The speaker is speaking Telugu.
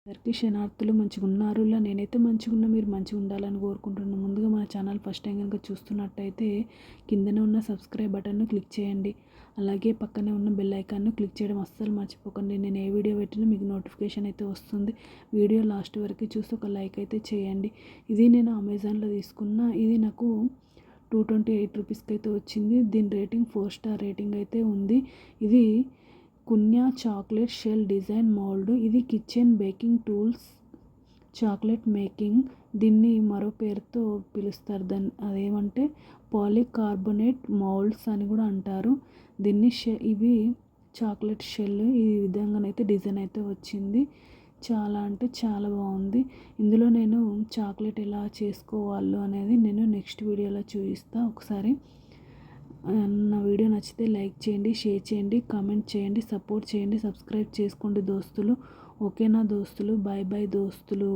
అందరికీ శనార్థులు మంచిగా ఉన్నారు. ఇలా నేనైతే మంచిగా ఉన్నా, మీరు మంచిగా ఉండాలని కోరుకుంటున్నాను. ముందుగా మన ఛానల్ ఫస్ట్ టైం కనుక చూస్తున్నట్టయితే కిందనే ఉన్న సబ్స్క్రైబ్ బటన్ను క్లిక్ చేయండి. అలాగే పక్కనే ఉన్న బెల్ ఐకాన్ను క్లిక్ చేయడం అస్సలు మర్చిపోకండి. నేను ఏ వీడియో పెట్టినా మీకు నోటిఫికేషన్ అయితే వస్తుంది. వీడియో లాస్ట్ వరకు చూసి ఒక లైక్ అయితే చేయండి. ఇది నేను అమెజాన్లో తీసుకున్న, ఇది నాకు 228 రూపీస్కి అయితే వచ్చింది. దీని రేటింగ్ 4 స్టార్ రేటింగ్ అయితే ఉంది. ఇది కున్యా చాక్లెట్ షెల్ డిజైన్ మౌల్డ్. ఇది kitchen baking tools chocolate making. దీన్ని మరో పేరుతో పిలుస్తారు. అదేమంటే పాలికార్బోనేట్ మౌల్డ్స్ అని కూడా అంటారు. దీన్ని ఇవి చాక్లెట్ షెల్ ఈ విధంగానైతే డిజైన్ అయితే వచ్చింది. చాలా అంటే చాలా బాగుంది. ఇందులో నేను చాక్లెట్ ఎలా చేసుకోవాలో అనేది నేను నెక్స్ట్ వీడియోలో చూపిస్తాను. ఒకసారి నా వీడియో నచ్చితే లైక్ చేయండి, షేర్ చేయండి, కామెంట్ చేయండి, సపోర్ట్ చేయండి, సబ్స్క్రైబ్ చేసుకోండి దోస్తులు. ఓకేనా దోస్తులు? బాయ్ బాయ్ దోస్తులు.